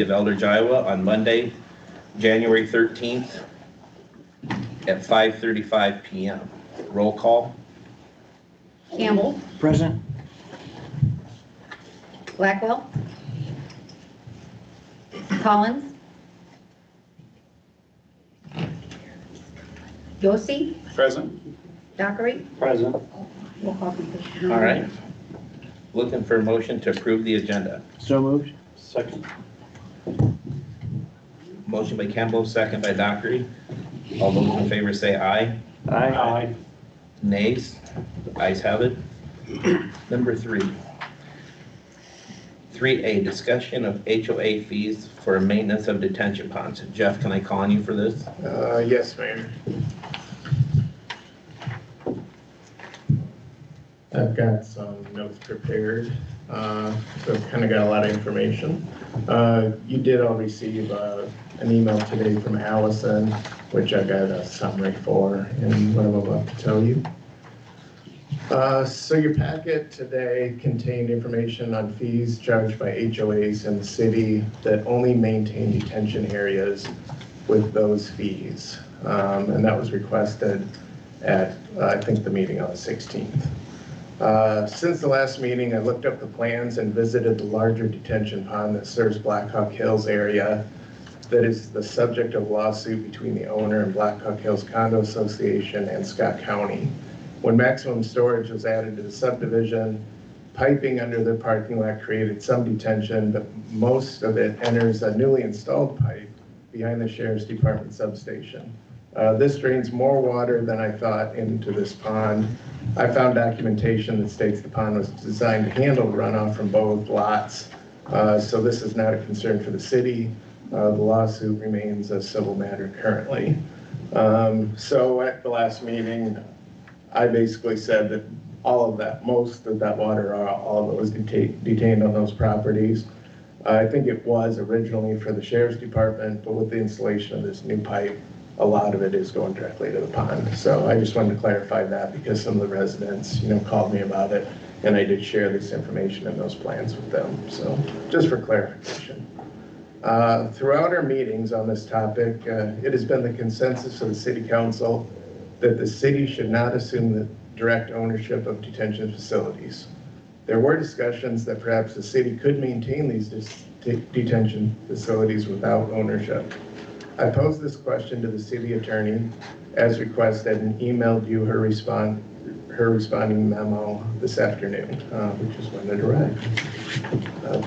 of Eldridge, Iowa on Monday, January 13th at 5:35 p.m. Roll call. Campbell, Present. Blackwell, Collins, Yossi, Present. Dockery. Present. Roll call complete. All right. Looking for a motion to approve the agenda. So moved. Second. Motion by Campbell, second by Dockery. All those in favor say aye. Aye. Nays? Ayes have it. Number 3A, discussion of HOA fees for maintenance of detention ponds. Jeff, can I call on you for this? Yes, Mayor. I've got some notes prepared, so I've kind of got a lot of information. You did all receive an email today from Allison, which I got a summary for and what I'm about to tell you. So your packet today contained information on fees charged by HOAs in the city that only maintain detention areas with those fees. And that was requested at, I think, the meeting on the 16th. Since the last meeting, I looked up the plans and visited the larger detention pond that serves Blackhawk Hills area that is the subject of a lawsuit between the owner and Blackhawk Hills Condo Association and Scott County. When maximum storage was added to the subdivision, piping under the parking lot created some detention, but most of it enters a newly installed pipe behind the Sheriff's Department substation. This drains more water than I thought into this pond. I found documentation that states the pond was designed to handle runoff from both lots, so this is not a concern for the city. The lawsuit remains a civil matter currently. So at the last meeting, I basically said that all of that, most of that water, all of it was detained on those properties. I think it was originally for the Sheriff's Department, but with the installation of this new pipe, a lot of it is going directly to the pond. So I just wanted to clarify that because some of the residents, called me about it, and I did share this information and those plans with them. So just for clarification. Throughout our meetings on this topic, it has been the consensus of the City Council that the city should not assume the direct ownership of detention facilities. There were discussions that perhaps the city could maintain these detention facilities without ownership. I posed this question to the city attorney as requested and emailed you her responding memo this afternoon, which is when it arrived.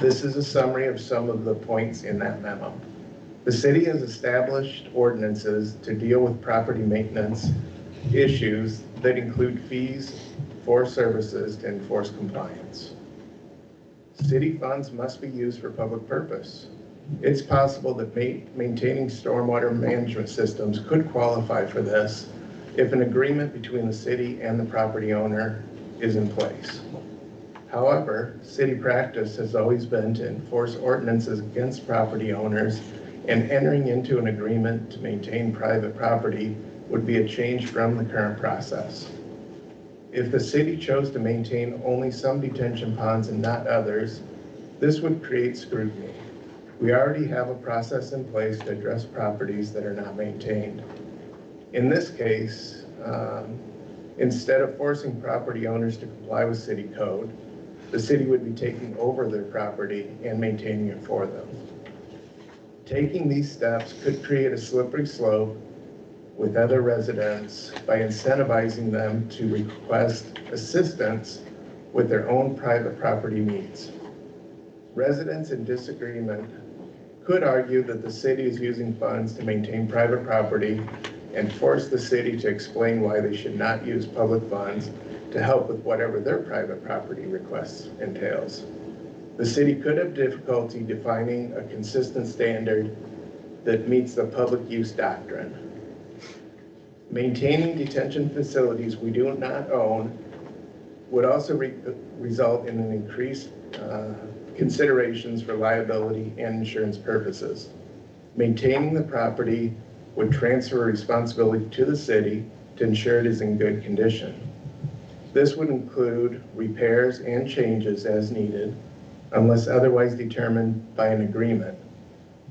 This is a summary of some of the points in that memo. The city has established ordinances to deal with property maintenance issues that include fees for services to enforce compliance. City funds must be used for public purpose. It's possible that maintaining stormwater management systems could qualify for this if an agreement between the city and the property owner is in place. However, city practice has always been to enforce ordinances against property owners, and entering into an agreement to maintain private property would be a change from the current process. If the city chose to maintain only some detention ponds and not others, this would create scrutiny. We already have a process in place to address properties that are not maintained. In this case, instead of forcing property owners to comply with city code, the city would be taking over their property and maintaining it for them. Taking these steps could create a slippery slope with other residents by incentivizing them to request assistance with their own private property needs. Residents in disagreement could argue that the city is using funds to maintain private property and force the city to explain why they should not use public funds to help with whatever their private property requests entails. The city could have difficulty defining a consistent standard that meets the public use doctrine. Maintaining detention facilities we do not own would also result in an increased considerations for liability and insurance purposes. Maintaining the property would transfer responsibility to the city to ensure it is in good condition. This would include repairs and changes as needed, unless otherwise determined by an agreement,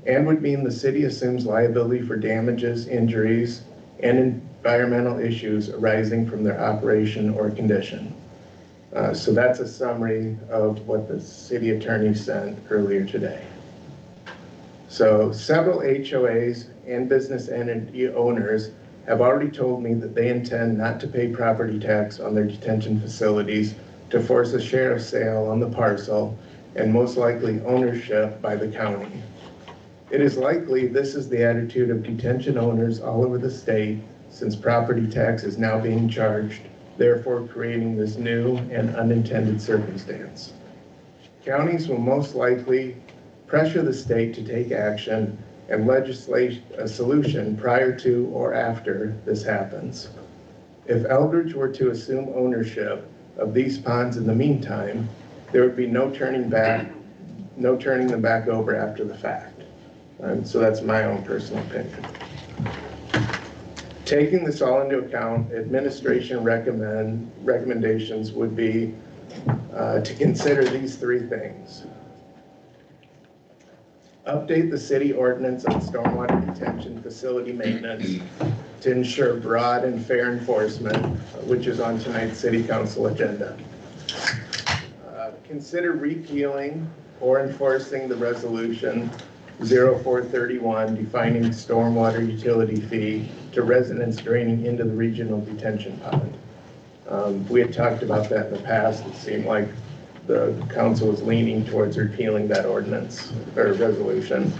and would mean the city assumes liability for damages, injuries, and environmental issues arising from their operation or condition. So that's a summary of what the city attorney sent earlier today. So several HOAs and business entity owners have already told me that they intend not to pay property tax on their detention facilities to force a sheriff's sale on the parcel and most likely ownership by the county. It is likely this is the attitude of detention owners all over the state, since property tax is now being charged, therefore creating this new and unintended circumstance. Counties will most likely pressure the state to take action and legislate a solution prior to or after this happens. If Eldridge were to assume ownership of these ponds in the meantime, there would be no turning them back over after the fact. So that's my own personal opinion. Taking this all into account, administration recommendations would be to consider these three things. Update the city ordinance on stormwater detention facility maintenance to ensure broad and fair enforcement, which is on tonight's city council agenda. Consider repealing or enforcing the resolution 0431 defining stormwater utility fee to residents draining into the regional detention pond. We had talked about that in the past. It seemed like the council was leaning towards repealing that ordinance or resolution.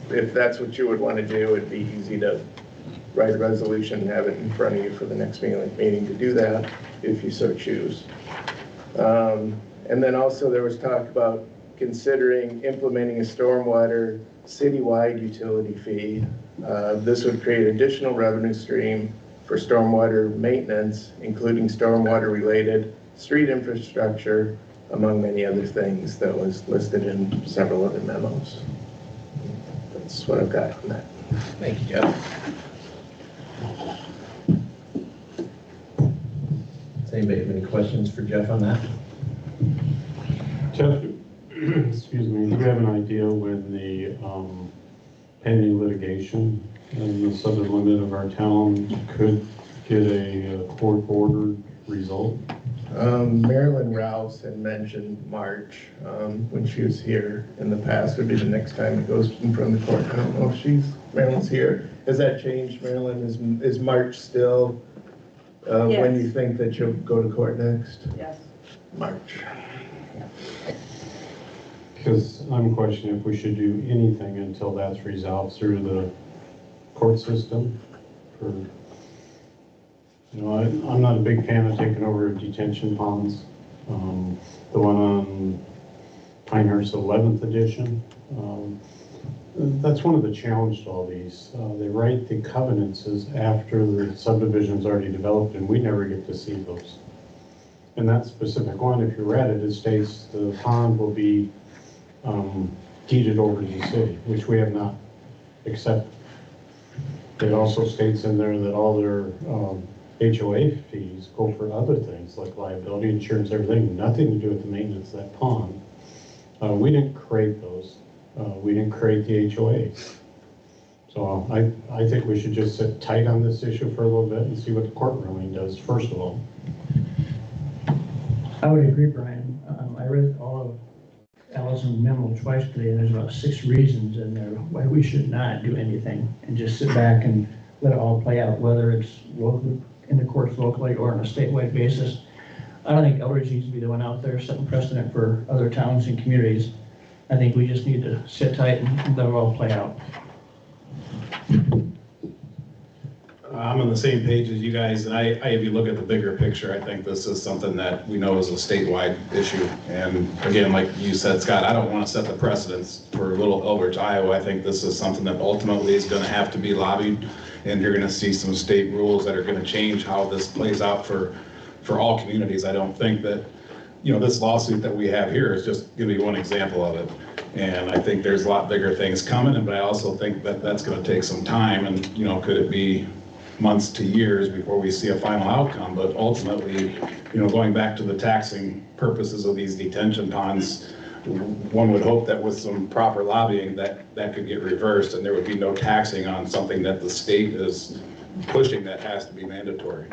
If that's what you would want to do, it'd be easy to write a resolution and have it in front of you for the next meeting to do that, if you so choose. And then also there was talk about considering implementing a stormwater citywide utility fee. This would create additional revenue stream for stormwater maintenance, including stormwater related street infrastructure, among many other things that was listed in several other memos. That's what I've got on that. Thank you, Jeff. Does anybody have any questions for Jeff on that? Jeff, excuse me, do you have an idea when the pending litigation in the southern limit of our town could get a court-ordered result? Marilyn Rouse had mentioned March when she was here in the past. Would be the next time it goes in front of the court. I don't know if Marilyn's here. Has that changed, Marilyn? Is March still when you think that you'll go to court next? Yes. March. Because I'm questioning if we should do anything until that's resolved through the court system. I'm not a big fan of taking over detention ponds. The one on Pinehurst 11th edition. That's one of the challenges to all these. They write the covenants after the subdivision's already developed, and we never get to see those. And that specific one, if you read it, it states the pond will be deeded over to the city, which we have not accepted. It also states in there that all their HOA fees go for other things like liability, insurance, everything, nothing to do with the maintenance of that pond. We didn't create those. We didn't create the HOAs. So I think we should just sit tight on this issue for a little bit and see what the court ruling does, first of all. I would agree, Brian. I read all of Allison's memo twice today, and there's about 6 reasons in there why we should not do anything and just sit back and let it all play out, whether it's local, in the courts locally or on a statewide basis. I don't think Eldridge needs to be the one out there setting precedent for other towns and communities. I think we just need to sit tight and let it all play out. I'm on the same page as you guys, and if you look at the bigger picture, I think this is something that we know is a statewide issue. And again, like you said, Scott, I don't want to set the precedence for little Eldridge, Iowa. I think this is something that ultimately is going to have to be lobbied, and you're going to see some state rules that are going to change how this plays out for all communities. I don't think that, this lawsuit that we have here is just going to be one example of it. And I think there's a lot bigger things coming, but I also think that that's going to take some time, and could it be months to years before we see a final outcome. But ultimately, going back to the taxing purposes of these detention ponds, one would hope that with some proper lobbying that could get reversed and there would be no taxing on something that the state is pushing that has to be mandatory.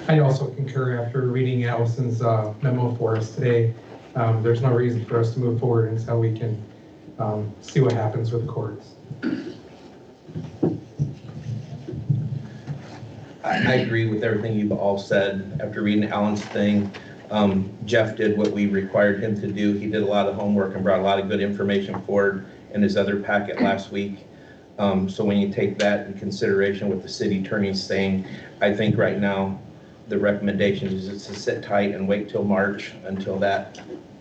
I also concur after reading Allison's memo for us today. There's no reason for us to move forward until we can see what happens with the courts. I agree with everything you've all said. After reading Alan's thing, Jeff did what we required him to do. He did a lot of homework and brought a lot of good information forward in his other packet last week. So when you take that in consideration with the city attorney saying, I think right now the recommendation is just to sit tight and wait till March until that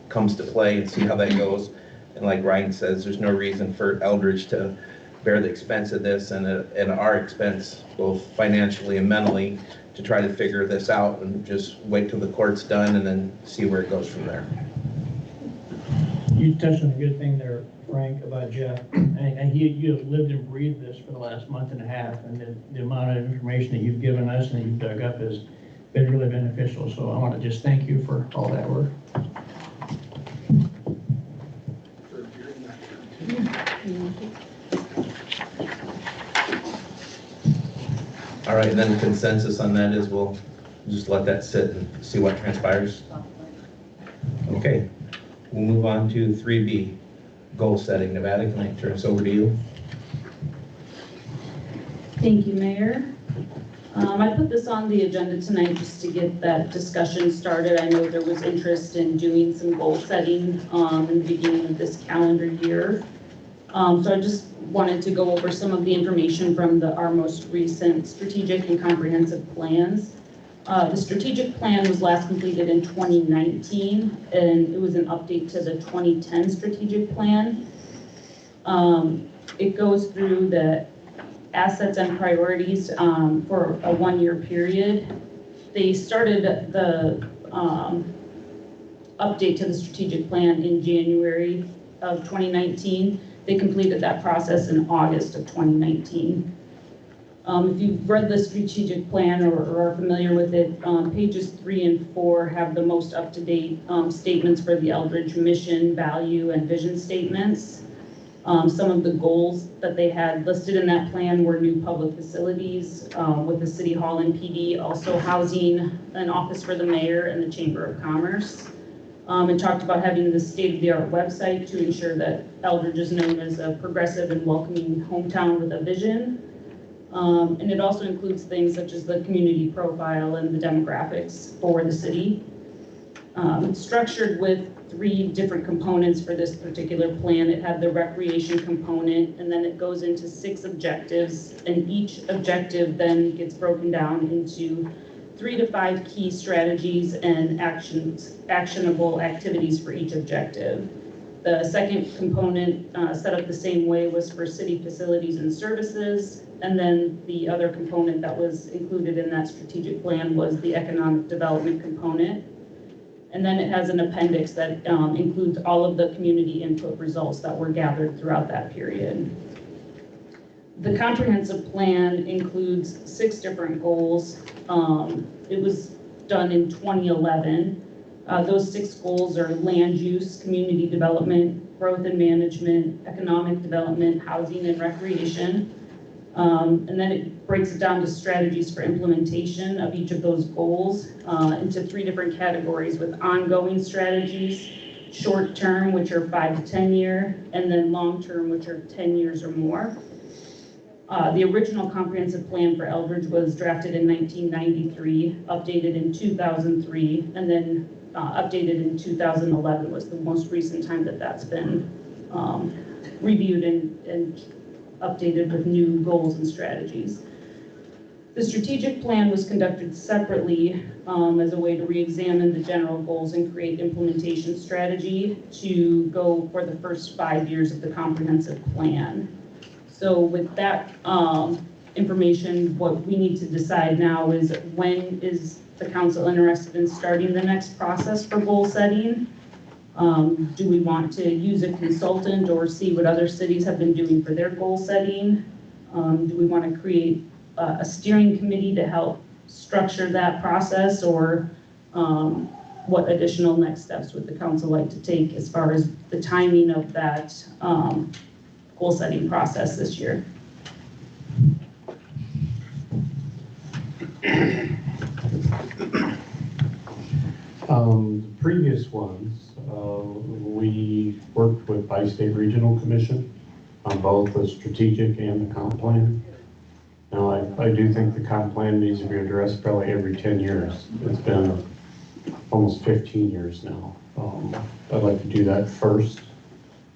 comes to play and see how that goes. And like Ryan says, there's no reason for Eldridge to bear the expense of this and our expense, both financially and mentally, to try to figure this out and just wait till the court's done and then see where it goes from there. You touched on a good thing there, Frank, about Jeff, and you have lived and breathed this for the last month and a half, and the amount of information that you've given us and that you've dug up has been really beneficial, so I want to just thank you for all that work. All right, and then the consensus on that is we'll just let that sit and see what transpires. Okay, we'll move on to 3B, goal setting. Nevada, can I turn this over to you? Thank you, Mayor. I put this on the agenda tonight just to get that discussion started. I know there was interest in doing some goal setting in the beginning of this calendar year. So I just wanted to go over some of the information from our most recent strategic and comprehensive plans. The strategic plan was last completed in 2019, and it was an update to the 2010 strategic plan. It goes through the assets and priorities for a one-year period. They started the update to the strategic plan in January of 2019. They completed that process in August of 2019. If you've read the strategic plan or are familiar with it, pages 3 and 4 have the most up-to-date statements for the Eldridge mission, value, and vision statements. Some of the goals that they had listed in that plan were new public facilities with the City Hall and PD, also housing, an office for the mayor, and the Chamber of Commerce. It talked about having the state-of-the-art website to ensure that Eldridge is known as a progressive and welcoming hometown with a vision. And it also includes things such as the community profile and the demographics for the city. It's structured with 3 different components for this particular plan. It had the recreation component, and then it goes into 6 objectives, and each objective then gets broken down into 3 to 5 key strategies and actionable activities for each objective. The second component, set up the same way, was for city facilities and services, and then the other component that was included in that strategic plan was the economic development component. And then it has an appendix that includes all of the community input results that were gathered throughout that period. The comprehensive plan includes 6 different goals. It was done in 2011. Those 6 goals are land use, community development, growth and management, economic development, housing and recreation. And then it breaks it down to strategies for implementation of each of those goals into 3 different categories, with ongoing strategies, short term, which are 5 to 10 year, and then long term, which are 10 years or more. The original comprehensive plan for Eldridge was drafted in 1993, updated in 2003, and then updated in 2011 was the most recent time that that's been reviewed and updated with new goals and strategies. The strategic plan was conducted separately as a way to re-examine the general goals and create implementation strategy to go for the first 5 years of the comprehensive plan. So with that information, what we need to decide now is, when is the council interested in starting the next process for goal setting? Do we want to use a consultant or see what other cities have been doing for their goal setting? Do we want to create a steering committee to help structure that process, or what additional next steps would the council like to take as far as the timing of that goal setting process this year. The previous ones, we worked with Bi-State Regional Commission on both the strategic and the comp plan. Now, I do think the comp plan needs to be addressed probably every 10 years. It's been almost 15 years now. I'd like to do that first,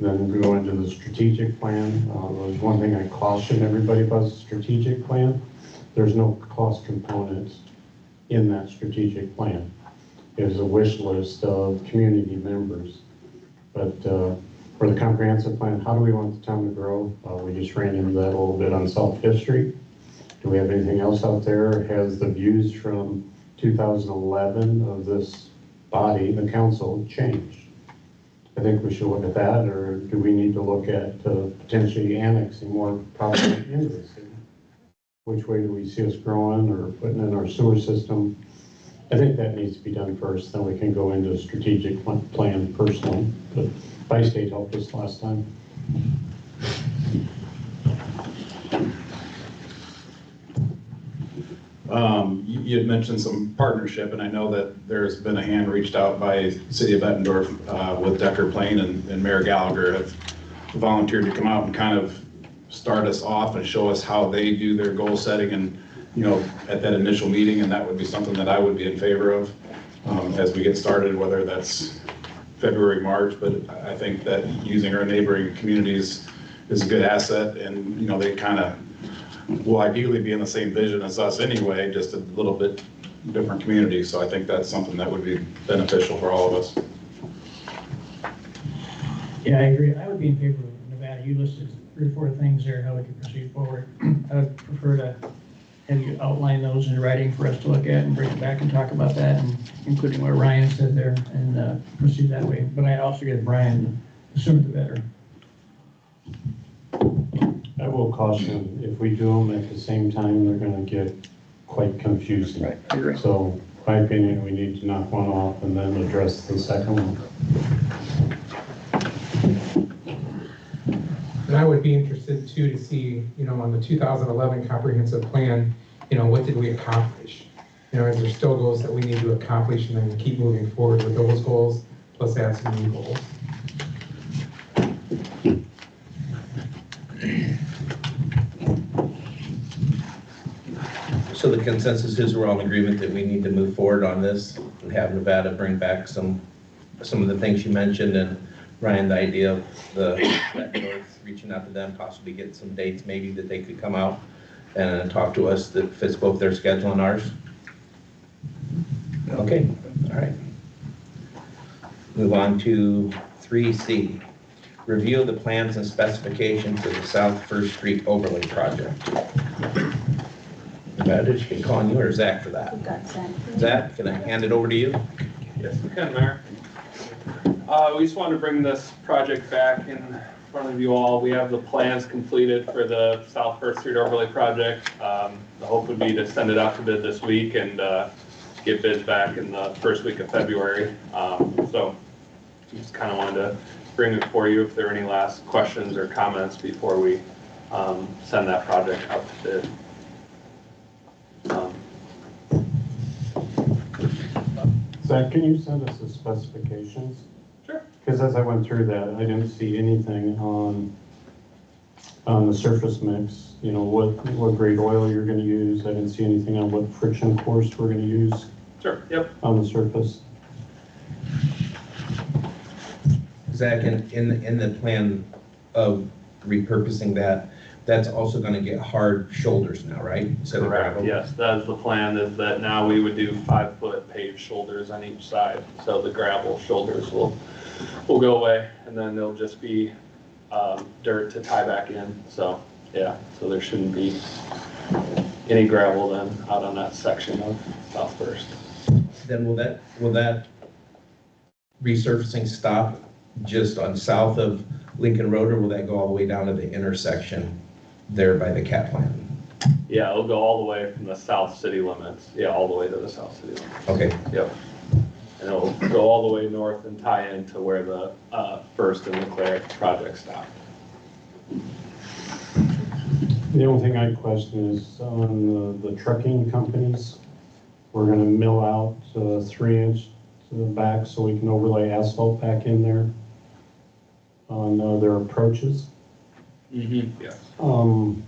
then go into the strategic plan. There's one thing I caution everybody about the strategic plan. There's no cost components in that strategic plan. There's a wish list of community members. But for the comprehensive plan, how do we want the town to grow? We just ran into that a little bit on South Fifth Street. Do we have anything else out there? Has the views from 2011 of this body, the council, changed? I think we should look at that, or do we need to look at potentially annexing more property into the city? Which way do we see us growing, or putting in our sewer system? I think that needs to be done first, then we can go into a strategic plan personally. But Bi-State helped us last time. You had mentioned some partnership, and I know that there's been a hand reached out by City of Bettendorf with Decker Plain, and Mayor Gallagher have volunteered to come out and kind of start us off and show us how they do their goal setting, and at that initial meeting, and that would be something that I would be in favor of as we get started, whether that's February, March. But I think that using our neighboring communities is a good asset, and they kind of will ideally be in the same vision as us anyway, just a little bit different community. So I think that's something that would be beneficial for all of us. Yeah, I agree. I would be in favor of Nevada. You listed 3 or 4 things there, how we could proceed forward. I would prefer to have you outline those in writing for us to look at and bring it back and talk about that, and including what Ryan said there, and proceed that way. But I also get Brian, the sooner the better. I will caution, if we do them at the same time, they're going to get quite confusing. Right, I agree. So, in my opinion, we need to knock one off and then address the second one. And I would be interested too to see, on the 2011 comprehensive plan, what did we accomplish? Is there still goals that we need to accomplish, and then keep moving forward with those goals, plus add some new goals? So the consensus is we're all in agreement that we need to move forward on this and have Nevada bring back some of the things you mentioned, and Ryan, the idea of reaching out to them, possibly get some dates maybe that they could come out and talk to us that fits both their schedule and ours. Okay, all right. Move on to 3C. Review of the plans and specifications for the South First Street Overlay Project. Nevada, should be calling you or Zach for that? We've got Zach. Zach, can I hand it over to you? Yes, we can, Mayor. We just wanted to bring this project back in front of you all. We have the plans completed for the South First Street Overlay Project. The hope would be to send it out to bid this week and get bids back in the first week of February. So just kind of wanted to bring it for you if there are any last questions or comments before we send that project out to bid. Zach, can you send us the specifications? Sure. Because as I went through that, I didn't see anything on the surface mix, what grade oil you're going to use. I didn't see anything on what friction course we're going to use. Sure, yep. On the surface. Zach, in the plan of repurposing that, that's also going to get hard shoulders now, right? Instead of gravel? Yes, that is the plan, is that now we would do 5-foot paved shoulders on each side. So the gravel shoulders will go away, and then there'll just be dirt to tie back in. So, yeah, so there shouldn't be any gravel then out on that section of South First. Then will that resurfacing stop just on south of Lincoln Road, or will that go all the way down to the intersection there by the cat plant? Yeah, it'll go all the way from the south city limits. Yeah, all the way to the south city limits. Okay. Yep. go all the way north and tie into where the First and Leclerc project stop. The only thing I question is on the trucking companies. We're gonna mill out 3-inch to the back so we can overlay asphalt back in there on their approaches. Yes.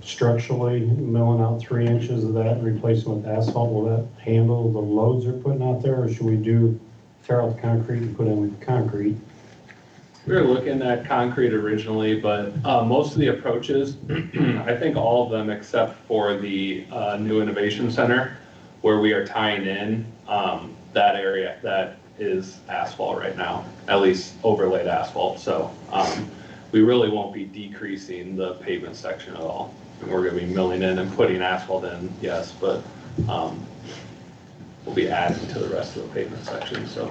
Structurally, milling out 3 inches of that and replacing with asphalt, will that handle the loads they're putting out there, or should we tear out the concrete and put in concrete? We were looking at concrete originally, but most of the approaches, I think all of them except for the new innovation center, where we are tying in that area, that is asphalt right now, at least overlaid asphalt. So we really won't be decreasing the pavement section at all. We're gonna be milling in and putting asphalt in, yes, but we'll be adding to the rest of the pavement section, so.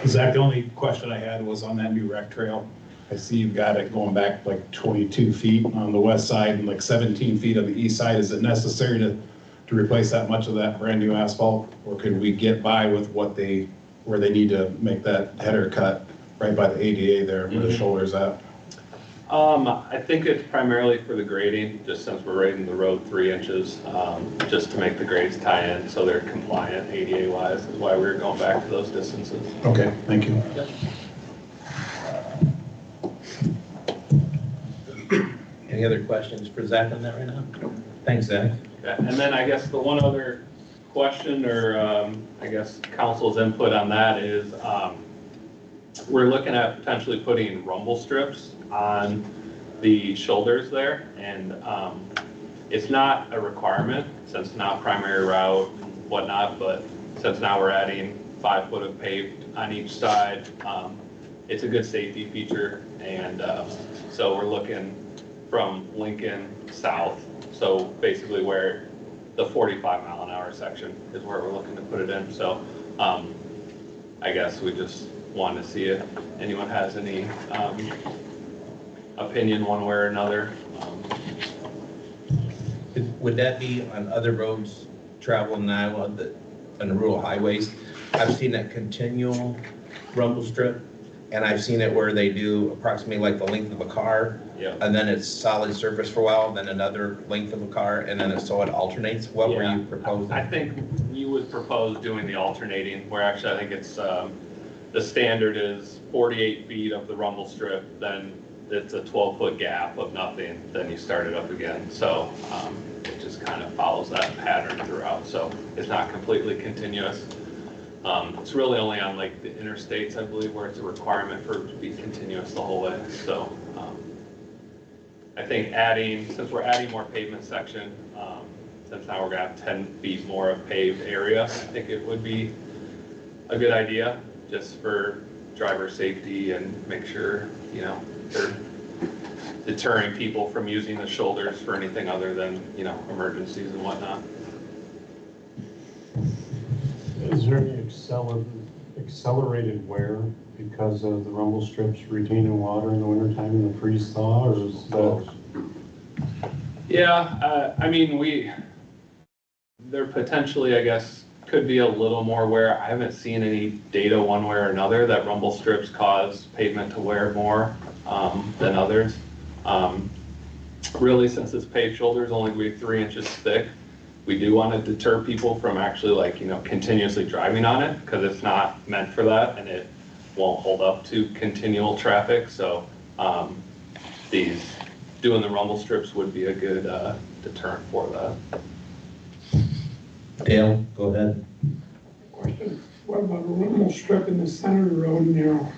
Zach, the only question I had was on that new rec trail. I see you've got it going back like 22 feet on the west side and like 17 feet on the east side. Is it necessary to replace that much of that brand new asphalt? Or could we get by with where they need to make that header cut right by the ADA there where the shoulder's at? I think it's primarily for the grading, just since we're raising the road 3 inches, just to make the grades tie in so they're compliant ADA wise, is why we were going back to those distances. Okay, thank you. Yep. Any other questions for Zach on that right now? Thanks, Zach. Okay, and then I guess the one other question or I guess council's input on that is we're looking at potentially putting rumble strips on the shoulders there, and it's not a requirement since not primary route and whatnot, but since now we're adding 5 foot of paved on each side, it's a good safety feature. And so we're looking from Lincoln south, so basically where the 45-mile-an-hour section is where we're looking to put it in. So I guess we just wanted to see if anyone has any opinion one way or another. Would that be on other roads traveling in Iowa, on the rural highways? I've seen that continual rumble strip, and I've seen it where they do approximately like the length of a car, Yeah. and then it's solid surface for a while, then another length of a car, and then so it alternates. What were you proposing? I think you would propose doing the alternating, where actually I think it's, the standard is 48 feet of the rumble strip, then it's a 12-foot gap of nothing, then you start it up again. So it just kind of follows that pattern throughout. So it's not completely continuous. It's really only on like the interstates, I believe, where it's a requirement for it to be continuous the whole way. So I think since we're adding more pavement section, since now we're gonna have 10 feet more of paved area, I think it would be a good idea just for driver safety and make sure, you know, they're deterring people from using the shoulders for anything other than, you know, emergencies and whatnot. Is there any accelerated wear because of the rumble strips retaining water in the wintertime in the freeze thaw, or is that? Yeah, I mean, there potentially, I guess, could be a little more wear. I haven't seen any data one way or another that rumble strips cause pavement to wear more than others. Really, since this paved shoulder is only going to be 3 inches thick, we do want to deter people from actually, like, you know, continuously driving on it, because it's not meant for that and it won't hold up to continual traffic. So doing the rumble strips would be a good deterrent for that. Dale, go ahead. Question, what about a rumble strip in the center of the road narrow?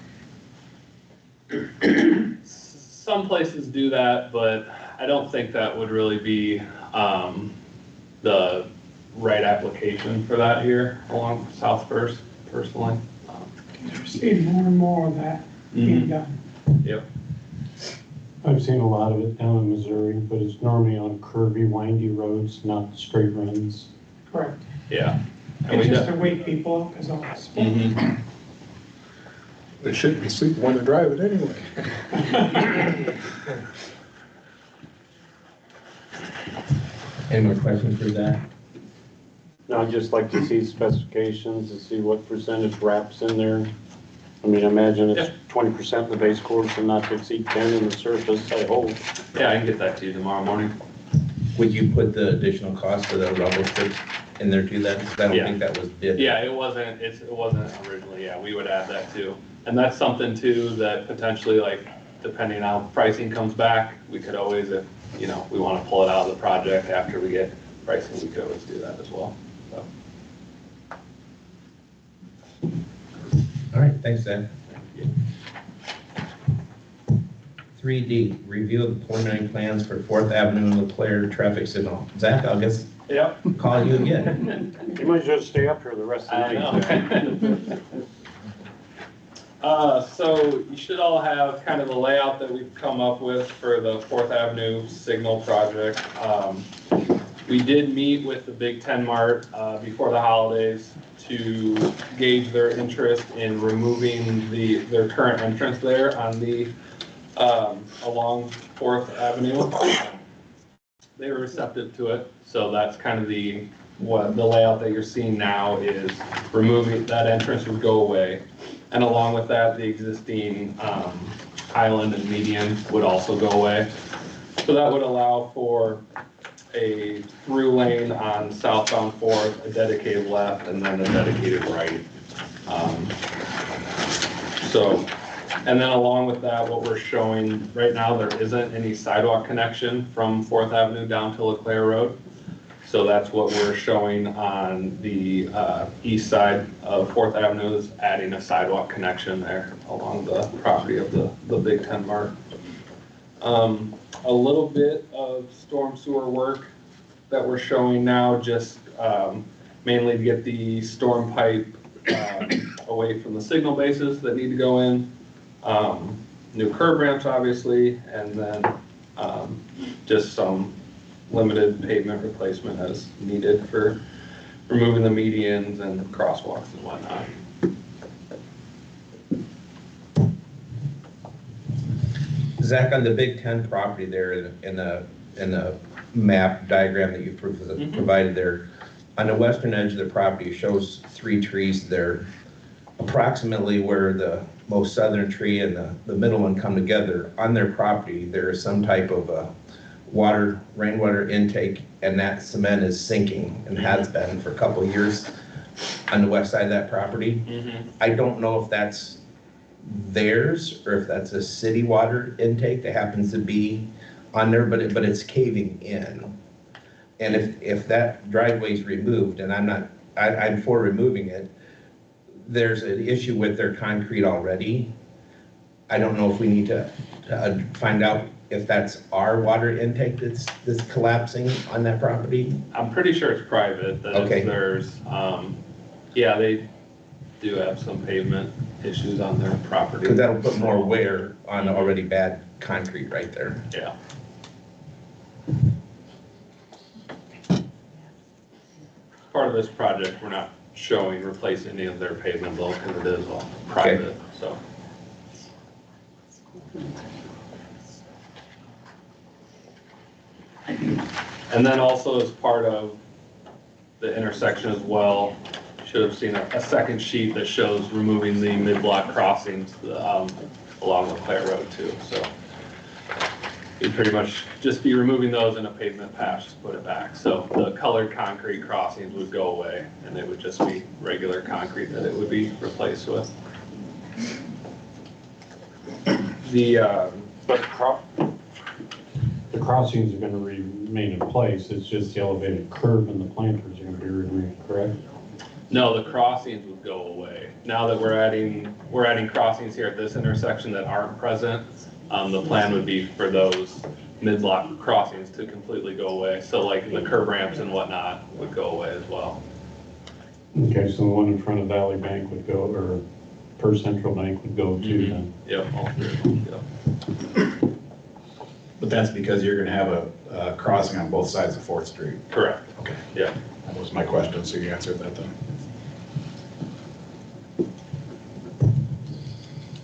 Some places do that, but I don't think that would really be the right application for that here along South First, personally. We're seeing more and more of that being done. Yep. I've seen a lot of it down in Missouri, but it's normally on curvy, windy roads, not straight runs. Correct. Yeah. And It's we just to wake people up, because all the speed. Mhm. They shouldn't be sleeping when they're driving anyway. Any more questions for Zach? I'd just like to see specifications to see what percentage wraps in there. I mean, I imagine it's 20% in the base course and not to exceed 10 in the surface, I hope. Yeah, I can get that to you tomorrow morning. Would you put the additional cost of the rumble strips in there too then? 'Cause I don't Yeah. think that was bid. Yeah, it wasn't originally, yeah, we would add that too. And that's something too that potentially, like, depending on how pricing comes back, we could always, if, you know, we want to pull it out of the project after we get pricing, we could always do that as well, so. All right, thanks, Zach. 3D, review of the preliminary plans for 4th Avenue and LeClaire traffic signal. Zach, I'll just Yep. call you again. You might just stay up here the rest of the night. So you should all have kind of the layout that we've come up with for the 4th Avenue signal project. We did meet with the Big Ten Mart before the holidays to gauge their interest in removing their current entrance there on the along 4th Avenue. They were receptive to it, so that's kind of the layout that you're seeing now is removing that entrance would go away. And along with that, the existing island and median would also go away. So that would allow for a through lane on southbound 4th, a dedicated left, and then a dedicated right. And then along with that, what we're showing right now, there isn't any sidewalk connection from 4th Avenue down to LeClaire Road. So that's what we're showing on the east side of 4th Avenue, is adding a sidewalk connection there along the property of the Big Ten Mart. A little bit of storm sewer work that we're showing now, just mainly to get the storm pipe away from the signal bases that need to go in. New curb ramps, obviously, and then just some limited pavement replacement as needed for removing the medians and crosswalks and whatnot. Zach, on the Big Ten property there in the map diagram that you provided there, on the western edge of the property, it shows 3 trees there. Approximately where the most southern tree and the middle one come together, on their property, there is some type of rainwater intake, and that cement is sinking and has been for a couple of years on the west side of that property. I don't know if that's theirs or if that's a city water intake that happens to be on there, but it's caving in. And if that driveway is removed, and I'm for removing it, there's an issue with their concrete already. I don't know if we need to find out if that's our water intake that's collapsing on that property. I'm pretty sure it's private, that Okay. it's theirs. Yeah, they do have some pavement issues on their property. Because that'll put more wear on already bad concrete right there. Yeah. Part of this project, we're not showing replace any of their pavement though, because it is all private, so. And then also as part of the intersection as well, you should have seen a second sheet that shows removing the mid-block crossings along LeClaire Road too, so. You'd pretty much just be removing those in a pavement patch to put it back. So the colored concrete crossings would go away and it would just be regular concrete that it would be replaced with. The crossings are gonna remain in place, it's just the elevated curb and the planters are gonna be removed, correct? No, the crossings would go away. Now that we're adding crossings here at this intersection that aren't present, the plan would be for those mid-block crossings to completely go away. So like the curb ramps and whatnot would go away as well. Okay, so the one in front of Valley Bank would go, or First Central Bank would go too then? Yep, all 3 of them, yep. But that's because you're gonna have a crossing on both sides of 4th Street. Correct. Okay, Yeah. that was my question, so you answered that then.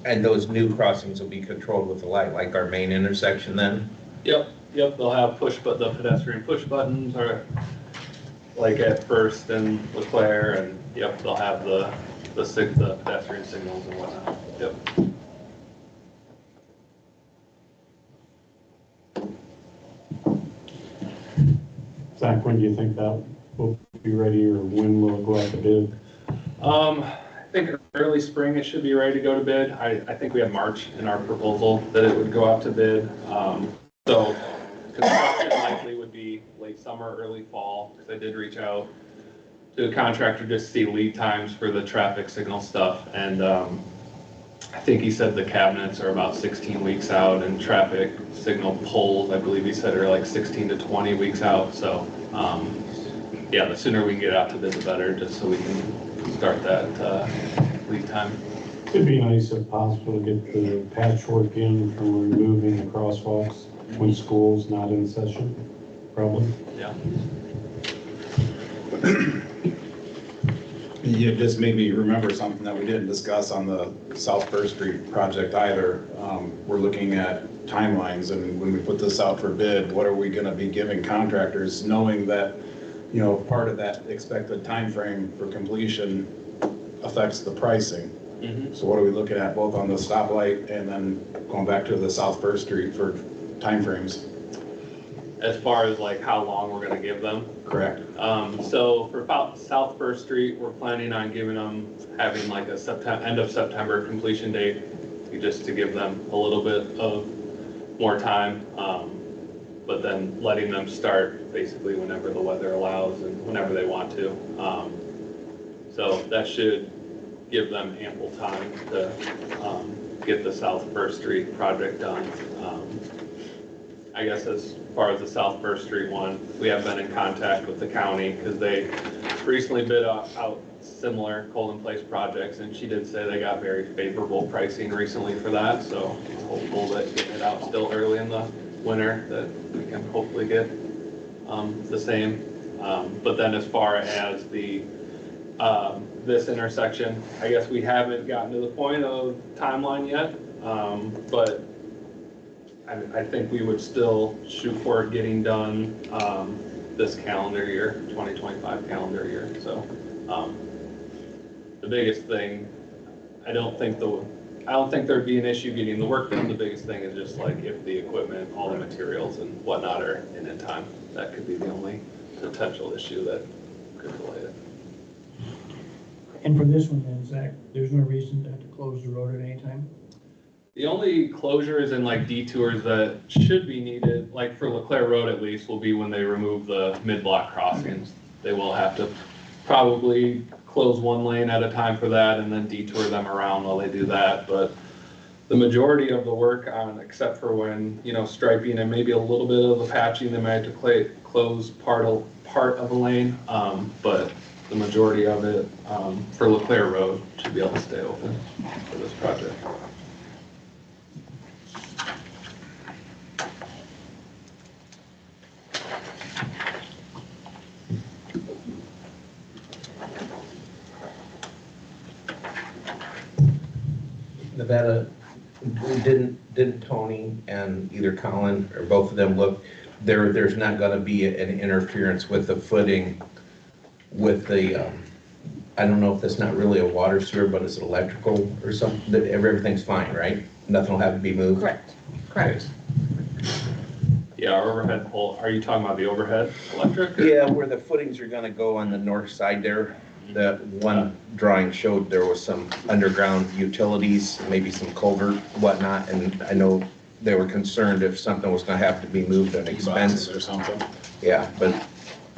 And those new crossings will be controlled with the light, like our main intersection then? Yep, they'll have the pedestrian push buttons, or like at First and Leclerc, and yep, they'll have the pedestrian signals and whatnot. Yep. Zach, when do you think that will be ready, or when will it go out to bid? I think early spring it should be ready to go to bid. I think we have March in our proposal that it would go out to bid. So construction likely would be late summer, early fall, because I did reach out to a contractor just to see lead times for the traffic signal stuff. And I think he said the cabinets are about 16 weeks out, and traffic signal poles, I believe he said, are like 16 to 20 weeks out. So yeah, the sooner we can get out to bid, the better, just so we can start that lead time. It'd be nice if possible to get the patchwork in from removing the crosswalks when school's not in session, probably. Yeah. You just made me remember something that we didn't discuss on the South First Street project either. We're looking at timelines, and when we put this out for bid, what are we gonna be giving contractors, knowing that, you know, part of that expected time frame for completion affects the pricing. Mm-hmm. So what are we looking at both on the stoplight and then going back to the South First Street for timeframes? As far as like how long we're gonna give them. Correct. So for South First Street, we're planning on having like a end of September completion date, just to give them a little bit of more time. But then letting them start basically whenever the weather allows and whenever they want to. So that should give them ample time to get the South First Street project done. I guess as far as the South First Street one, we have been in contact with the county because they recently bid out similar Colin Place projects, and she did say they got very favorable pricing recently for that. So I'm hopeful that getting it out still early in the winter that we can hopefully get the same. But then as far as the this intersection, I guess we haven't gotten to the point of timeline yet, but I think we would still shoot for getting done this calendar year, 2025 calendar year. So the biggest thing, I don't think there'd be an issue getting the work done. The biggest thing is just like if the equipment, all the materials and whatnot are in time. That could be the only potential issue that could delay it. And for this one then, Zach, there's no reason to have to close the road at any time? The only closures and like detours that should be needed, like for Leclerc Road at least, will be when they remove the mid-block crossings. They will have to probably close one lane at a time for that and then detour them around while they do that. But the majority of the work on, except for when, you know, striping and maybe a little bit of the patching, they might have to close part of a lane. But the majority of it for Leclerc Road should be able to stay open for this project. Nevada, didn't Tony and either Colin or both of them look, there's not gonna be an interference with the footing with the, I don't know if that's not really a water sewer, but it's electrical or something, that everything's fine, right? Nothing will have to be moved? Correct, correct. Yeah, our overhead pole, are you talking about the overhead electric? Or? Yeah, where the footings are gonna go on the north side there. That one drawing showed there was some underground utilities, maybe some culvert, whatnot, and I know they were concerned if something was gonna have to be moved at an expense. Or something. Yeah, but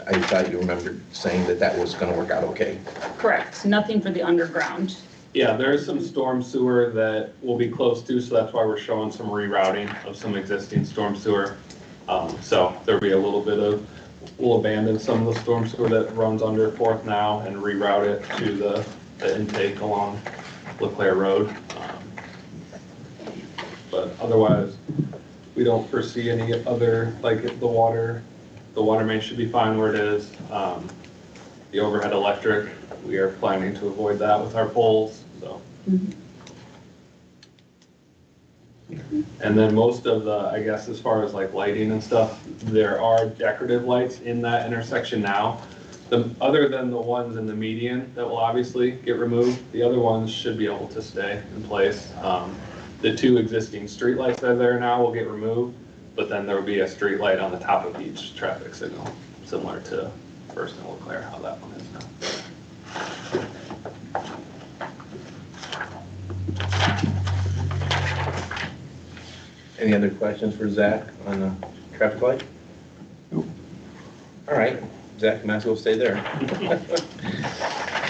I thought you remembered saying that that was gonna work out okay. Correct, nothing for the underground. Yeah, there's some storm sewer that we'll be close to, so that's why we're showing some rerouting of some existing storm sewer. So there'll be a little bit of, we'll abandon some of the storm sewer that runs under 4th now and reroute it to the intake along Leclerc Road. But otherwise, we don't foresee any other, like the water main should be fine where it is. The overhead electric, we are planning to avoid that with our poles, so. And then most of the, I guess, as far as like lighting and stuff, there are decorative lights in that intersection now. Other than the ones in the median that will obviously get removed, the other ones should be able to stay in place. The 2 existing streetlights that are there now will get removed, but then there will be a streetlight on the top of each traffic signal, similar to First and Eau Claire, how that one is now. Any other questions for Zach on the traffic light? Nope. All right, Zach, might as well stay there.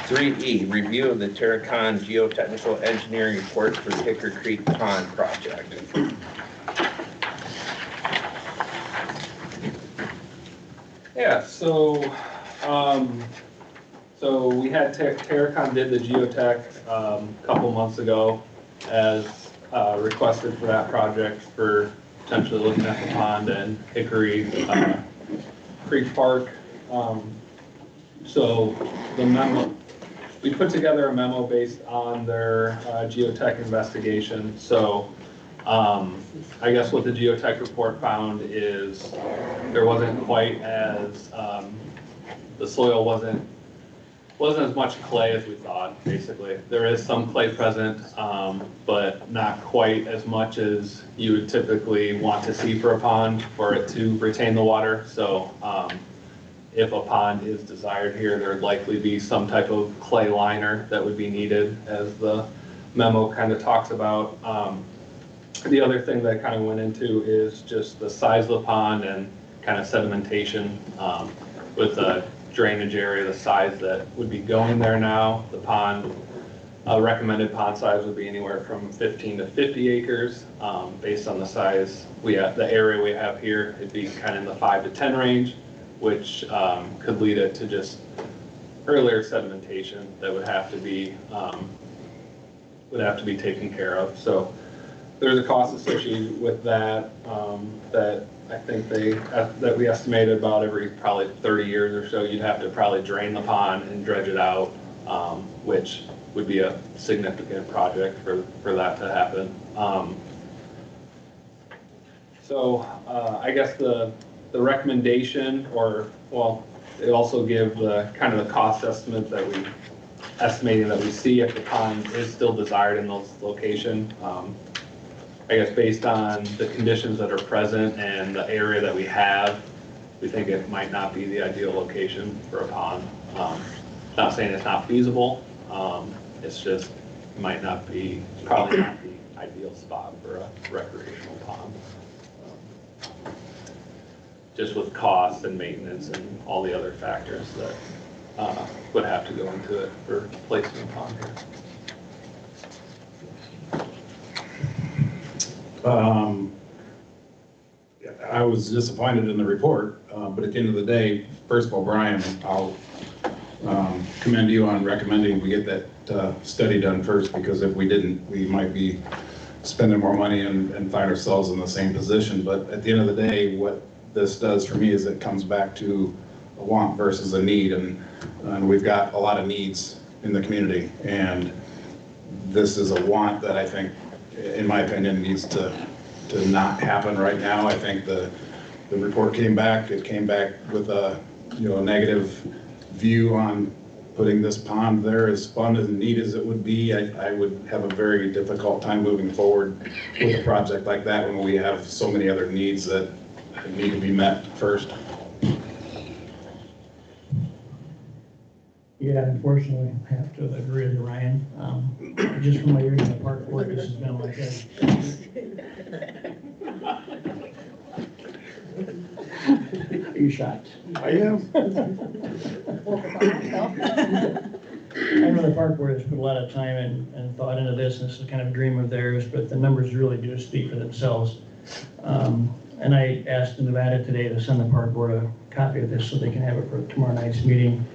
3E, review of the Terracon geotechnical engineering report for the Hickory Creek Pond project. Yeah, so we had Terracon did the geotech a couple months ago as requested for that project for potentially looking at the pond and Hickory Creek Park. So the memo, we put together a memo based on their geotech investigation. So I guess what the geotech report found is there wasn't quite as, the soil wasn't as much clay as we thought, basically. There is some clay present, but not quite as much as you would typically want to see for a pond for it to retain the water. So if a pond is desired here, there'd likely be some type of clay liner that would be needed, as the memo kind of talks about. The other thing that kind of went into is just the size of the pond and kind of sedimentation with the drainage area, the size that would be going there now. The pond, recommended pond size would be anywhere from 15 to 50 acres. Based on the size we have, the area we have here, it'd be kind of in the 5 to 10 range, which could lead it to just earlier sedimentation that would have to be taken care of. So there's a cost associated with that that I think that we estimated about every probably 30 years or so, you'd have to probably drain the pond and dredge it out, which would be a significant project for that to happen. So I guess the recommendation, or, well, they also give the kind of the cost estimate that estimating that we see if the pond is still desired in those location. I guess based on the conditions that are present and the area that we have, we think it might not be the ideal location for a pond. Not saying it's not feasible, it's just probably not the ideal spot for a recreational pond. Just with cost and maintenance and all the other factors that would have to go into it for placing a pond here. I was disappointed in the report, but at the end of the day, first of all, Brian, I'll commend you on recommending we get that study done first, because if we didn't, we might be spending more money and find ourselves in the same position. But at the end of the day, what this does for me is it comes back to a want versus a need, and we've got a lot of needs in the community, and this is a want that I think, in my opinion, needs to not happen right now. I think the report came back with a negative view on putting this pond there. As fun and neat as it would be, I would have a very difficult time moving forward with a project like that when we have so many other needs that need to be met first. Yeah, unfortunately, I have to agree with Ryan. Just from my years in the park board, this has been like that. Are you shocked? I am. I know the park board has put a lot of time and thought into this, and this is kind of a dream of theirs, but the numbers really do speak for themselves. And I asked Nevada today to send the park board a copy of this so they can have it for tomorrow night's meeting.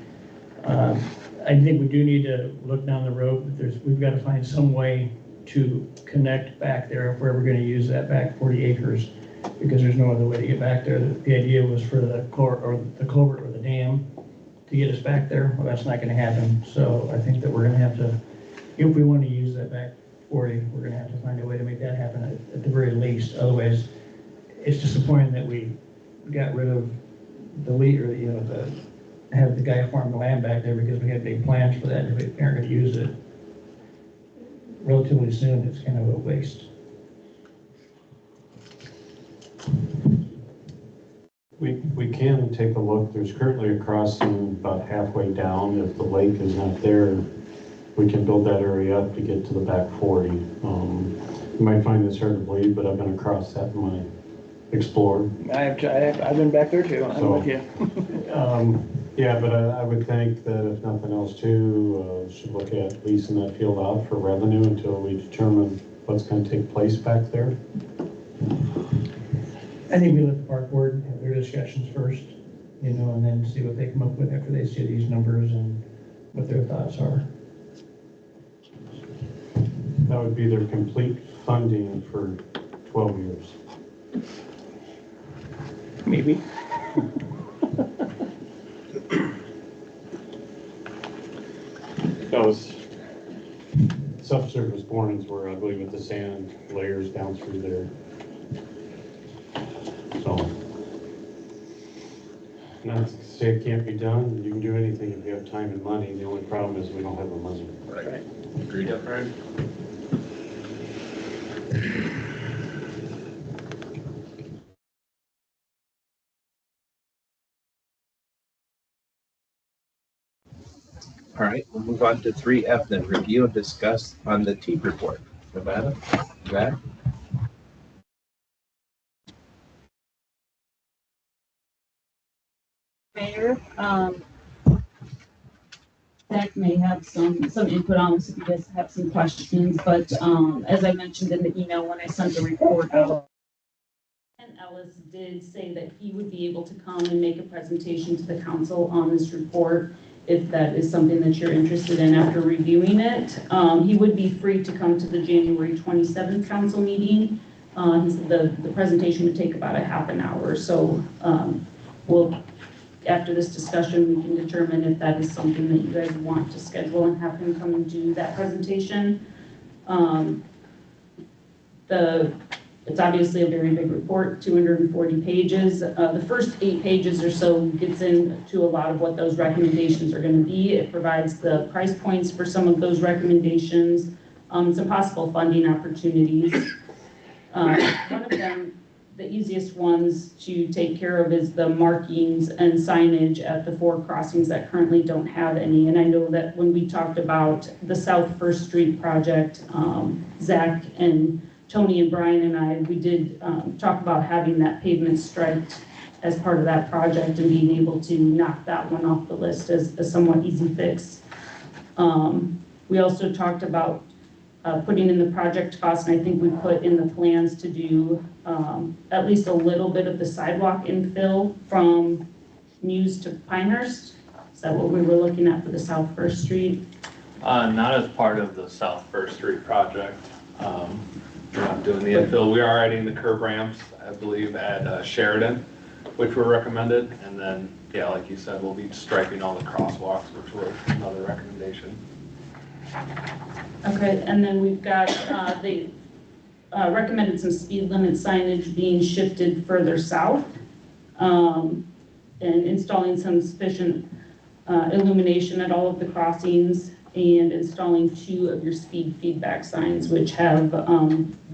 I think we do need to look down the road, but we've got to find some way to connect back there if we're ever going to use that back 40 acres, because there's no other way to get back there. The idea was for the culvert or the dam to get us back there. Well, that's not going to happen. So I think that we're going to have to, if we want to use that back 40, we're going to have to find a way to make that happen at the very least. Otherwise, it's disappointing that we got rid of the lead, or the have the guy farm the land back there because we had big plans for that, and if we aren't gonna use it relatively soon, it's kind of a waste. We can take a look. There's currently a crossing about halfway down. If the lake is not there, we can build that area up to get to the back 40. You might find this hard to believe, but I've been across that in my Explorer. I've been back there too, I'm with you. Yeah, but I would think that if nothing else too, should look at leasing that field out for revenue until we determine what's gonna take place back there. I think we let the park board have their discussions first, you know, and then see what they come up with after they see these numbers and what their thoughts are. That would be their complete funding for 12 years. Maybe. Those, Subsurface borings were ugly with the sand layers down through there. So, not to say it can't be done, you can do anything if you have time and money. The only problem is we don't have the money. Right. Agreed. Yep, right. All right, we'll move on to 3F then, review and discuss on the TEEP report. Nevada, Brad? Mayor, Zach may have some input on this if you guys have some questions, but, as I mentioned in the email when I sent the report out, and Ellis did say that he would be able to come and make a presentation to the council on this report if that is something that you're interested in after reviewing it. He would be free to come to the January 27th council meeting. He said the presentation would take about a half an hour, so after this discussion, we can determine if that is something that you guys want to schedule and have him come and do that presentation. It's obviously a very big report, 240 pages. The first 8 pages or so gets into a lot of what those recommendations are going to be. It provides the price points for some of those recommendations, some possible funding opportunities. One of them, the easiest ones to take care of, is the markings and signage at the 4 crossings that currently don't have any. And I know that when we talked about the South First Street project, Zach and Tony and Brian and I, we did talk about having that pavement striped as part of that project and being able to knock that one off the list as a somewhat easy fix. We also talked about putting in the project cost, and I think we put in the plans to do at least a little bit of the sidewalk infill from Muse to Pinehurst. Is that what we were looking at for the South First Street? Not as part of the South First Street project. We're not doing the infill. We are adding the curb ramps, I believe, at Sheridan, which were recommended. And then, yeah, like you said, we'll be striping all the crosswalks, which were another recommendation. Okay, and then we've got, they recommended some speed limit signage being shifted further south, and installing some sufficient illumination at all of the crossings, and installing 2 of your speed feedback signs, which have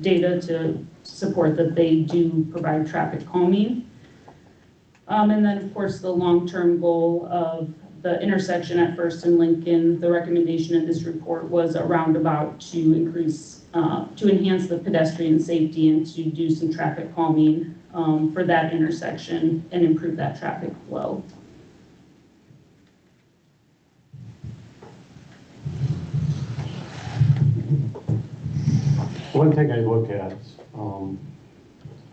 data to support that they do provide traffic calming. And then, of course, the long-term goal of the intersection at First and Lincoln, the recommendation in this report was a roundabout to increase, to enhance the pedestrian safety and to do some traffic calming for that intersection and improve that traffic flow. One thing I look at,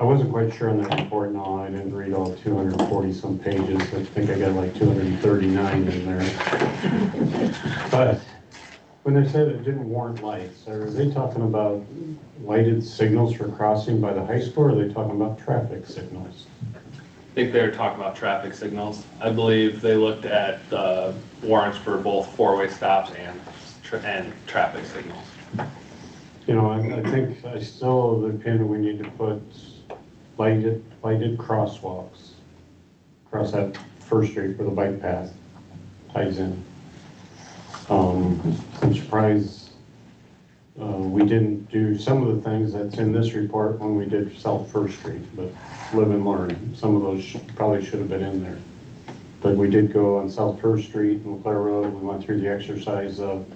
I wasn't quite sure on that report. No, I didn't read all 240 some pages. I think I got like 239 in there. But when they said it didn't warrant lights, are they talking about lighted signals for crossing by the high school, or are they talking about traffic signals? I think they were talking about traffic signals. I believe they looked at warrants for both 4-way stops and traffic signals. You know, I think I still have the opinion we need to put lighted crosswalks across that First Street for the bike path. ties in. I'm surprised we didn't do some of the things that's in this report when we did South First Street, but live and learn. Some of those probably should have been in there. But we did go on South First Street and Leclerc Road. We went through the exercise of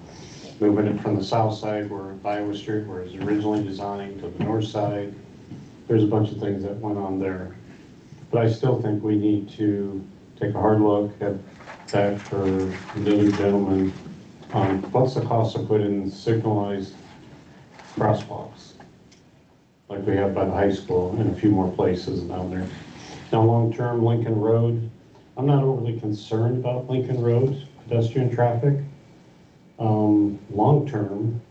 moving it from the south side where Iowa Street was originally designed to the north side. There's a bunch of things that went on there. But I still think we need to take a hard look at that for the other gentleman on what's the cost of putting signalized crosswalks like we have by the high school and a few more places down there. Now, long-term Lincoln Road, I'm not overly concerned about Lincoln Road pedestrian traffic. Long-term,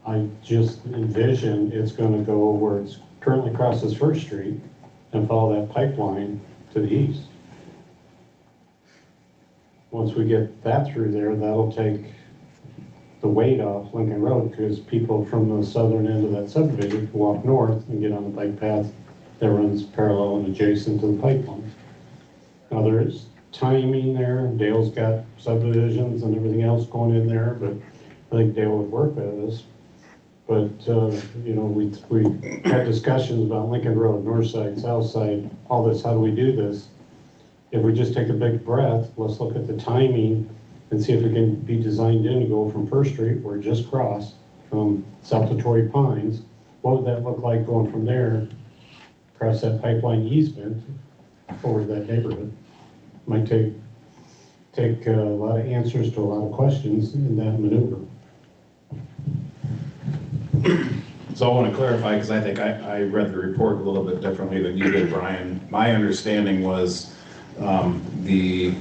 I just envision it's going to go where it's currently crosses First Street and follow that pipeline to the east. Once we get that through there, that'll take the weight off Lincoln Road because people from the southern end of that subdivision can walk north and get on the bike path that runs parallel and adjacent to the pipeline. Now there's timing there. Dale's got subdivisions and everything else going in there, but I think Dale would work with us. But, you know, we had discussions about Lincoln Road, north side, south side, all this, how do we do this? If we just take a big breath, let's look at the timing and see if it can be designed in to go from First Street, where it just crossed, from south to Torrey Pines. What would that look like going from there, across that pipeline easement, over to that neighborhood? Might take a lot of answers to a lot of questions in that maneuver. So I want to clarify, because I think I read the report a little bit differently than you did, Brian. My understanding was the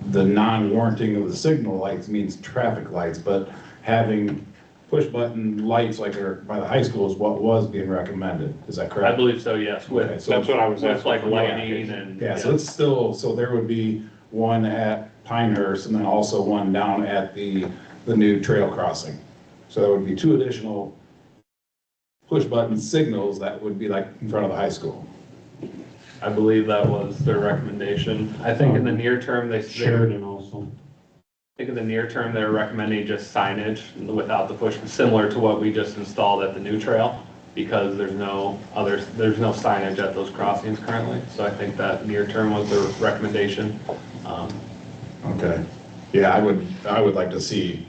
non-warranting of the signal lights means traffic lights, but having push-button lights like are by the high school is what was being recommended. Is that correct? I believe so, yes, with, Okay, so That's what I was with asking. like for lighting clarification. and. Yeah, so it's still, so there would be one at Pinehurst and then also one down at the new trail crossing. So there would be 2 additional push-button signals that would be like in front of the high school. I believe that was their recommendation. I think in the near term, they. Sheridan also. I think in the near term, they're recommending just signage without the push, similar to what we just installed at the new trail, because there's no signage at those crossings currently. So I think that near term was their recommendation. Okay. Yeah, I would like to see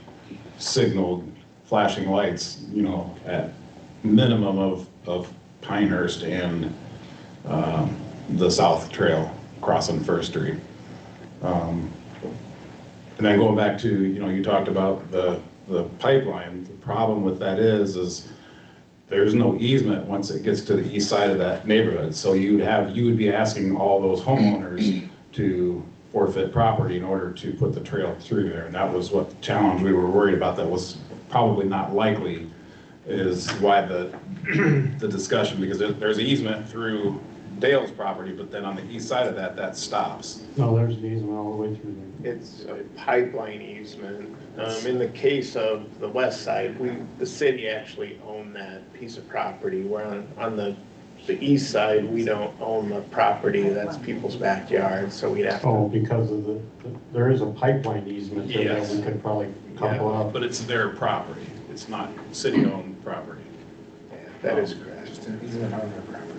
signaled flashing lights, you know, at minimum of Pinehurst and the South Trail crossing First Street. And then going back to, you know, you talked about the pipeline. The problem with that is there's no easement once it gets to the east side of that neighborhood. So you would be asking all those homeowners to forfeit property in order to put the trail through there. And that was what the challenge we were worried about. That was probably not likely, is why the discussion, because there's an easement through Dale's property, but then on the east side of that stops. No, there's an easement all the way through there. It's a pipeline easement. In the case of the west side, the city actually owned that piece of property. Where on the east side, we don't own the property. That's people's backyard, so we'd have to. Oh, because of there is a pipeline easement there Yes. that we could probably couple up. But it's their property. It's not city-owned property. Yeah, that is correct.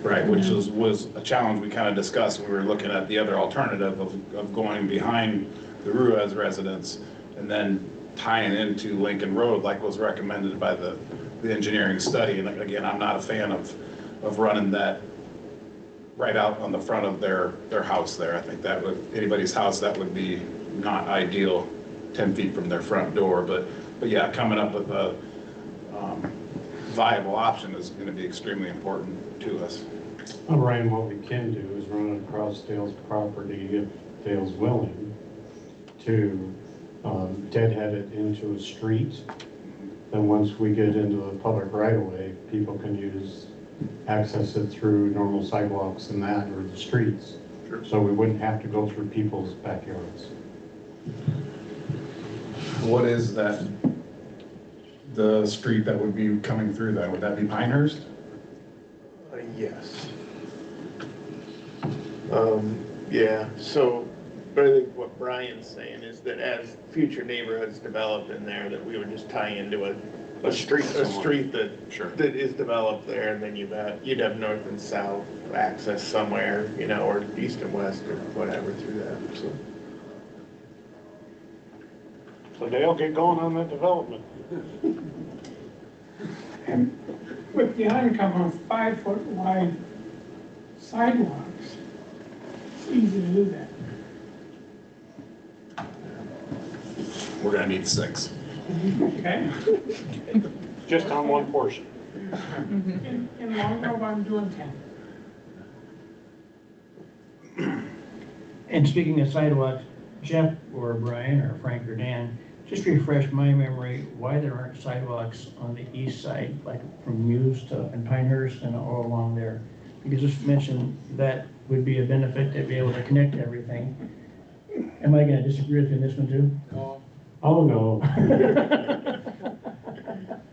Right, which was a challenge we kind of discussed when we were looking at the other alternative of going behind the Ruiz residence and then tying into Lincoln Road like was recommended by the engineering study. And again, I'm not a fan of running that right out on the front of their house there. I think that would, anybody's house, that would be not ideal 10 feet from their front door. But yeah, coming up with a viable option is going to be extremely important to us. Well, Ryan, what we can do is run it across Dale's property if Dale's willing to deadhead it into a street. Then once we get into the public right of way, people can access it through normal sidewalks and that, or the streets. Sure. So we wouldn't have to go through people's backyards. What is that, the street that would be coming through that? Would that be Pinehurst? Yes. Yeah, so But I think what Brian's saying is that as future neighborhoods develop in there, that we would just tie into a street that, that is developed there, and then you'd have north and south access somewhere, you know, or east and west or whatever through that, so. So Dale, get going on that development. And with the oncoming of 5-foot wide sidewalks, it's easy to do that. We're gonna need 6. Okay? Just on one portion. In Long Grove, I'm doing 10. And speaking of sidewalks, Jeff or Brian or Frank or Dan, just refresh my memory why there aren't sidewalks on the east side, like from Muse to and Pinehurst and all along there. Because just mentioned that would be a benefit to be able to connect everything. Am I gonna disagree with you on this one too? Oh, no.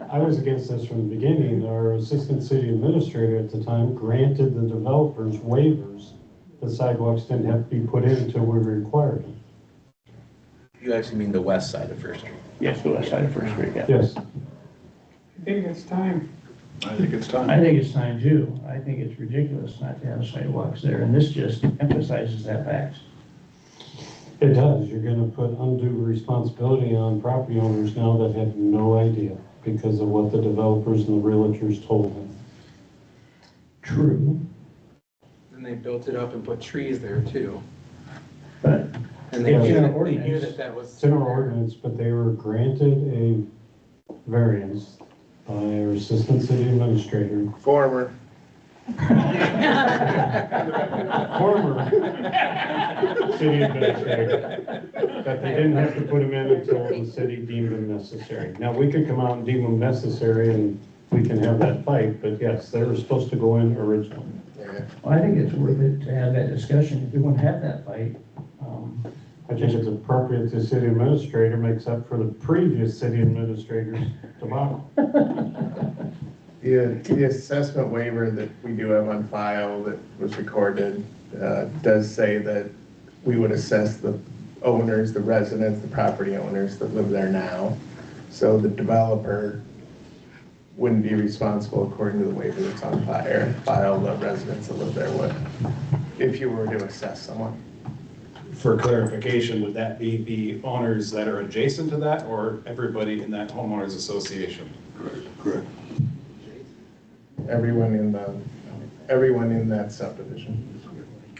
I was against this from the beginning. Our assistant city administrator at the time granted the developers waivers. The sidewalks didn't have to be put in until we required them. You actually mean the west side of First Street? Yes, the west side of First Street, yeah. Yes. I think it's time. I think it's time. I think it's time too. I think it's ridiculous not to have sidewalks there, and this just emphasizes that fact. It does. You're gonna put undue responsibility on property owners now that have no idea because of what the developers and the realtors told them. True, And they built it up and put trees there too. but And they It's knew in our that, they knew ordinance. that that was. It's in our ordinance, but they were granted a variance by our assistant city administrator. Former. Former city administrator, that they didn't have to put them in until the city deemed them necessary. Now, we could come out and deem them necessary and we can have that fight, but yes, they were supposed to go in originally. well, I think it's worth it to have that discussion if we want to have that fight. I think it's appropriate the city administrator makes up for the previous city administrator's debacle. The assessment waiver that we do have on file that was recorded does say that we would assess the owners, the residents, the property owners that live there now. So the developer wouldn't be responsible according to the waiver that's on file, the residents that live there would, if you were to assess someone. For clarification, would that be the owners that are adjacent to that or everybody in that homeowners association? Correct. Everyone in that subdivision.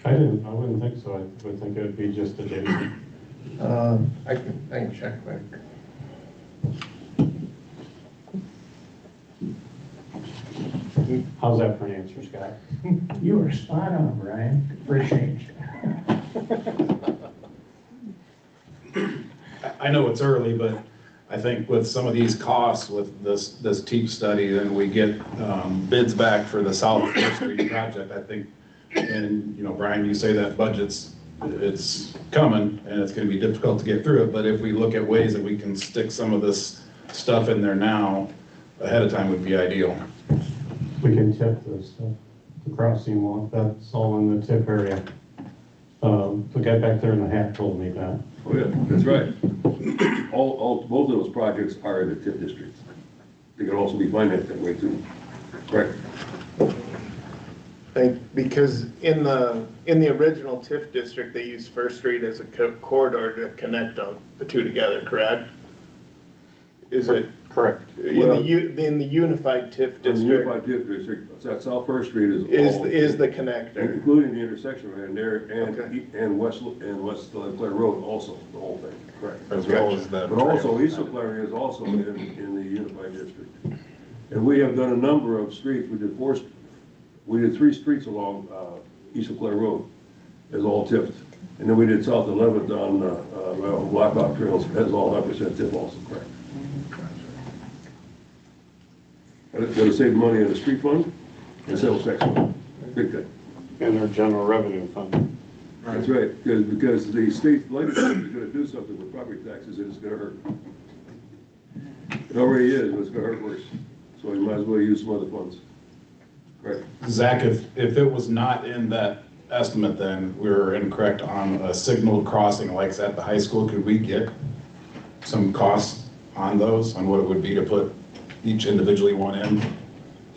I wouldn't think so. I would think it would be just adjacent. I can check quick. How's that for an answer, Scott? You are spot on, Brian, for a change. I know it's early, but I think with some of these costs, with this TEEP study, then we get bids back for the South First Street project, I think. And, you know, Brian, you say that it's coming and it's gonna be difficult to get through it, but if we look at ways that we can stick some of this stuff in there now, ahead of time would be ideal. We can tip this stuff, the crossing wall, that's all in the tip area. The guy back there in the hat told me that. Oh, yeah, that's right. Both of those projects are in the TIF districts. They can also be financed that way too. Right. Because in the original TIF district, they used First Street as a corridor to connect the two together, correct? Is it? Correct. In the unified TIF In the district, Unified TIF district, that South First Street is all. is the connector. Including the intersection right there Okay. and West Clare Road also, the whole thing. Correct. As well as that. But also East Clare is also in the Unified District. And we have done a number of streets, we did 3 streets along East Clare Road, is all tipped. And then we did South 11th on Blackhawk Trails, that's all 100% tip also, correct. And it's gonna save money in the street fund and sales tax fund, big thing. In our general revenue fund. That's right, because the state legislature is gonna do something with property taxes and it's gonna hurt. It already is, but it's gonna hurt worse. So we might as well use some other funds. Right. Zach, if it was not in that estimate then, we were incorrect on a signal crossing like at the high school. Could we get some costs on those, on what it would be to put each individually one in?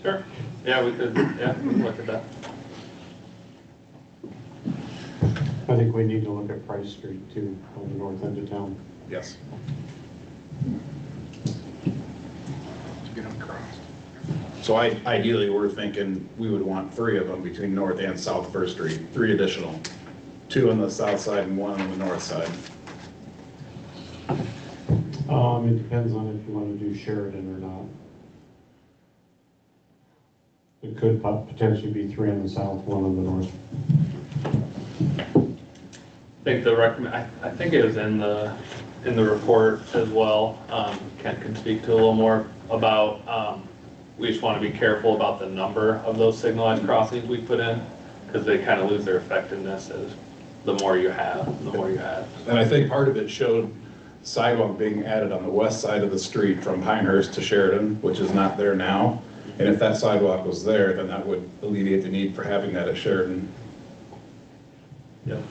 Sure. Yeah, we could look at that. I think we need to look at Price Street too, on the north end of town. Yes. Get them crossed. So ideally, we're thinking we would want 3 of them between North and South First Street, 3 additional. 2 on the south side and 1 on the north side. It depends on if you want to do Sheridan or not. It could potentially be 3 on the south, 1 on the north. I think I think it was in the report as well. Kent can speak to a little more about, we just want to be careful about the number of those signalized crossings we put in, because they kind of lose their effectiveness as the more you have, the more you add. And I think part of it showed sidewalk being added on the west side of the street from Pinehurst to Sheridan, which is not there now. And if that sidewalk was there, then that would alleviate the need for having that at Sheridan. Yep.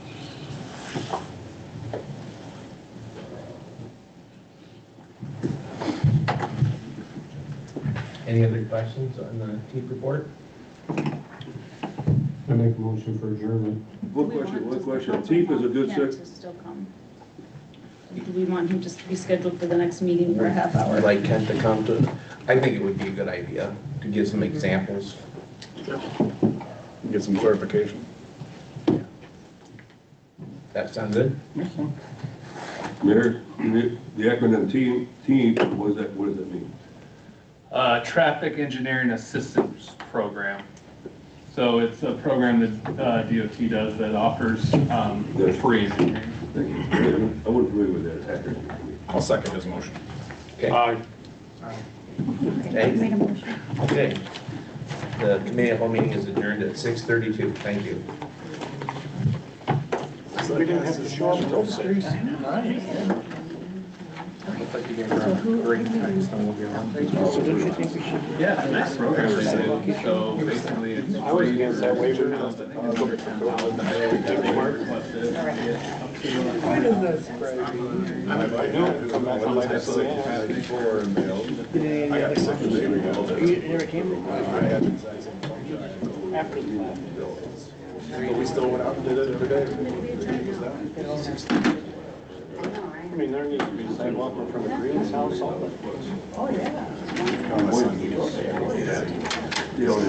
Any other questions on the TEEP report? I make a motion for adjournment. One question. TEEP is a good Kent to still come. Do we want him just to be scheduled for the next meeting for a half hour? I'd like Kent to come to, I think it would be a good idea to give some examples. Get some clarification. That sound good? Mayor, the acronym TEEP, what does that mean? Traffic Engineering Assistance Program. So it's a program that DOT does that offers free engineering. Thank you. I wouldn't agree with that acronym. I'll second his motion. Okay. Okay, made a motion. Okay. The committee of whole meeting is adjourned at 6:32. Thank you. We didn't have to show up until 6. Looks like you gave her a great text and we'll be around. So don't you think we should? Yeah, it's a nice program. So basically it's. I was against that waiver. Why does that spread? I know, come back and like I said. I got sick of it. You never came? I had the exact same phone jack. After the last. But we still went out and did it today. I mean, there needs to be sidewalk in front of Green's house, all that. Oh, yeah. You know,